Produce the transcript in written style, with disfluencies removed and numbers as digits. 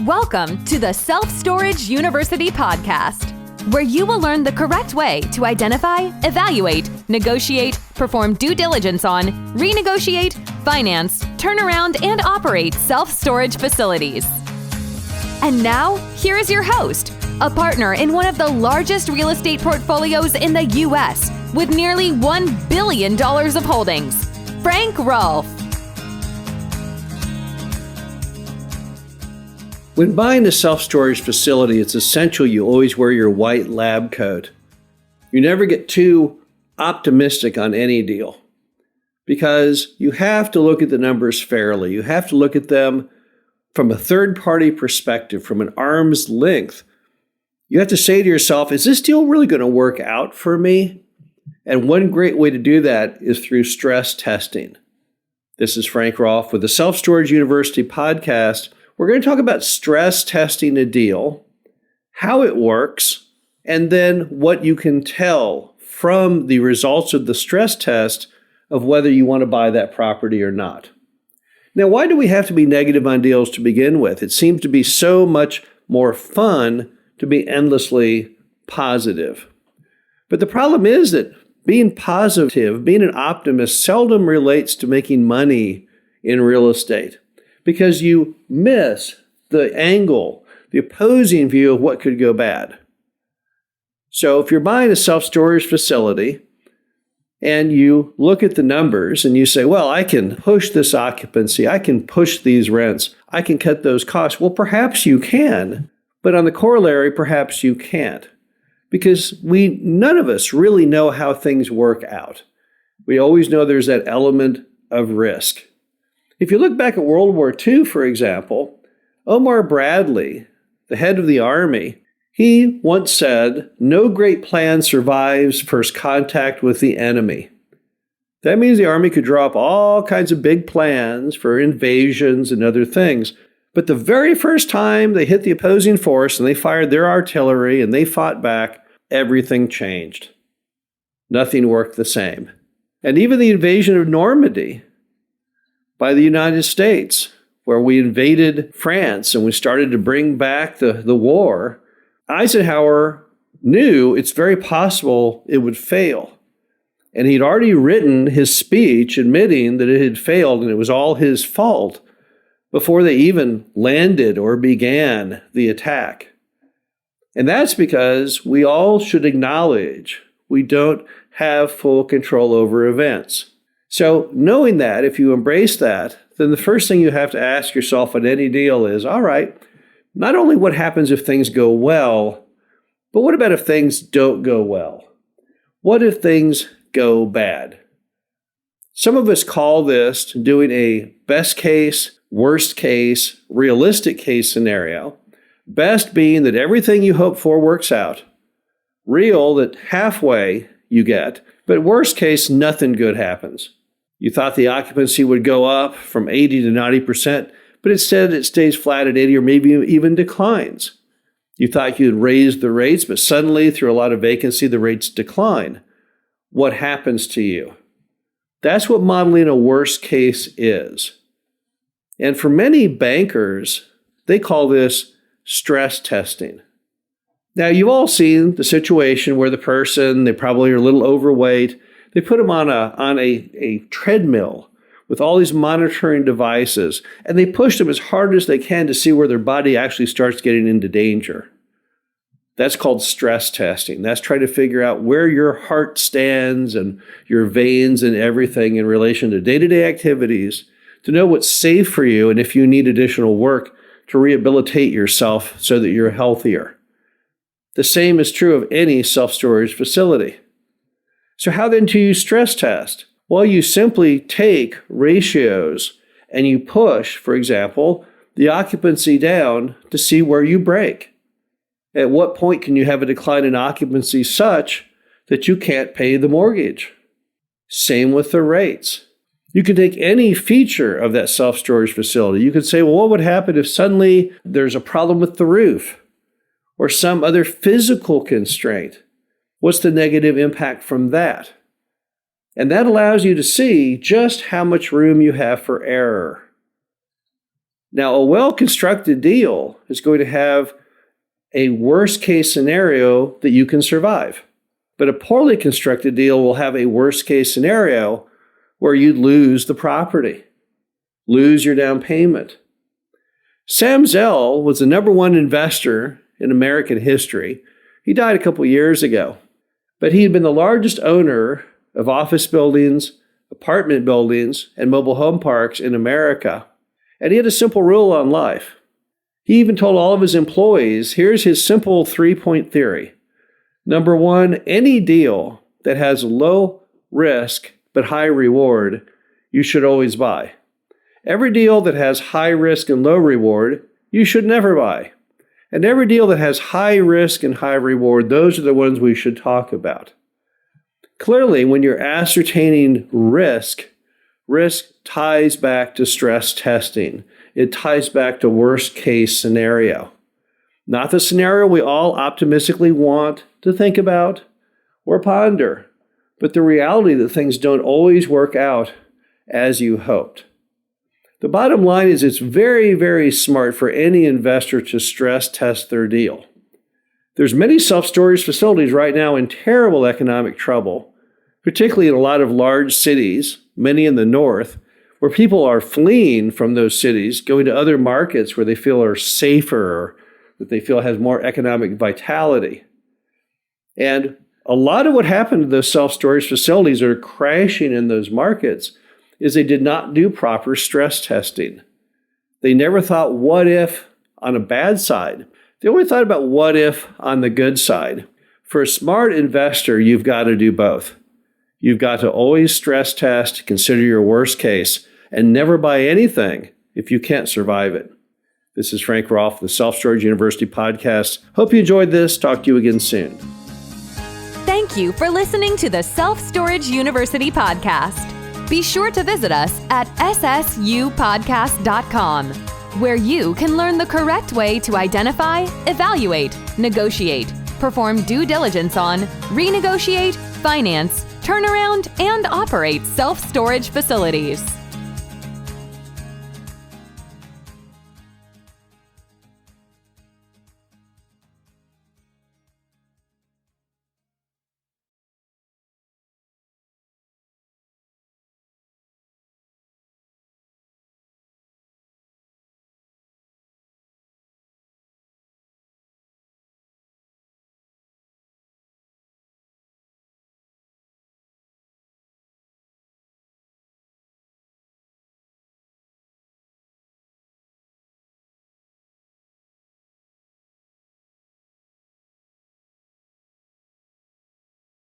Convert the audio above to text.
Welcome to the Self-Storage University podcast, where you will learn the correct way to identify, evaluate, negotiate, perform due diligence on, renegotiate, finance, turn around, and operate self-storage facilities. And now, here is your host, a partner in one of the largest real estate portfolios in the U.S. with nearly $1 billion of holdings, Frank Rolfe. When buying a self-storage facility, it's essential you always wear your white lab coat. You never get too optimistic on any deal because you have to look at the numbers fairly. You have to look at them from a third-party perspective, from an arm's length. You have to say to yourself, is this deal really going to work out for me? And one great way to do that is through stress testing. This is Frank Rolfe with the Self-Storage University podcast. We're going to talk about stress testing a deal, how it works, and then what you can tell from the results of the stress test of whether you want to buy that property or not. Now, why do we have to be negative on deals to begin with? It seems to be so much more fun to be endlessly positive. But the problem is that being positive, being an optimist, seldom relates to making money in real estate, because you miss the angle, the opposing view of what could go bad. So if you're buying a self-storage facility and you look at the numbers and you say, well, I can push this occupancy, I can push these rents, I can cut those costs. Well, perhaps you can, but on the corollary, perhaps you can't, because none of us really know how things work out. We always know there's that element of risk. If you look back at World War II, for example, Omar Bradley, the head of the Army, he once said, "No great plan survives first contact with the enemy." That means the Army could draw up all kinds of big plans for invasions and other things. But the very first time they hit the opposing force and they fired their artillery and they fought back, everything changed. Nothing worked the same. And even the invasion of Normandy by the United States, where we invaded France and we started to bring back the war, Eisenhower knew it's very possible it would fail. And he'd already written his speech admitting that it had failed and it was all his fault before they even landed or began the attack. And that's because we all should acknowledge we don't have full control over events. So knowing that, if you embrace that, then the first thing you have to ask yourself on any deal is, all right, not only what happens if things go well, but what about if things don't go well? What if things go bad? Some of us call this doing a best case, worst case, realistic case scenario. Best being that everything you hope for works out. Real, that halfway you get. But worst case, nothing good happens. You thought the occupancy would go up from 80 to 90%, but instead it stays flat at 80 or maybe even declines. You thought you'd raise the rates, but suddenly through a lot of vacancy, the rates decline. What happens to you? That's what modeling a worst case is. And for many bankers, they call this stress testing. Now, you've all seen the situation where the person, they probably are a little overweight. They put them on a treadmill with all these monitoring devices, and they push them as hard as they can to see where their body actually starts getting into danger. That's called stress testing. That's trying to figure out where your heart stands and your veins and everything in relation to day-to-day activities to know what's safe for you and if you need additional work to rehabilitate yourself so that you're healthier. The same is true of any self-storage facility. So how then do you stress test? Well, you simply take ratios and you push, for example, the occupancy down to see where you break. At what point can you have a decline in occupancy such that you can't pay the mortgage? Same with the rates. You can take any feature of that self-storage facility. You could say, well, what would happen if suddenly there's a problem with the roof or some other physical constraint? What's the negative impact from that? And that allows you to see just how much room you have for error. Now, a well-constructed deal is going to have a worst-case scenario that you can survive. But a poorly constructed deal will have a worst-case scenario where you lose the property, lose your down payment. Sam Zell was the number one investor in American history. He died a couple years ago, but he had been the largest owner of office buildings, apartment buildings, and mobile home parks in America. And he had a simple rule on life. He even told all of his employees, here's his simple 3-point theory. Number one, any deal that has low risk but high reward, you should always buy. Every deal that has high risk and low reward, you should never buy. And every deal that has high risk and high reward, those are the ones we should talk about. Clearly, when you're ascertaining risk ties back to stress testing. It ties back to worst case scenario. Not the scenario we all optimistically want to think about or ponder, but the reality that things don't always work out as you hoped. The bottom line is it's very, very smart for any investor to stress test their deal. There's many self-storage facilities right now in terrible economic trouble, particularly in a lot of large cities, many in the north, where people are fleeing from those cities, going to other markets where they feel are safer or that they feel has more economic vitality. And a lot of what happened to those self-storage facilities that are crashing in those markets is they did not do proper stress testing. They never thought, what if on a bad side? They only thought about what if on the good side. For a smart investor, you've got to do both. You've got to always stress test, consider your worst case, and never buy anything if you can't survive it. This is Frank Rolfe, the Self-Storage University podcast. Hope you enjoyed this. Talk to you again soon. Thank you for listening to the Self-Storage University podcast. Be sure to visit us at ssupodcast.com, where you can learn the correct way to identify, evaluate, negotiate, perform due diligence on, renegotiate, finance, turnaround, and operate self-storage facilities.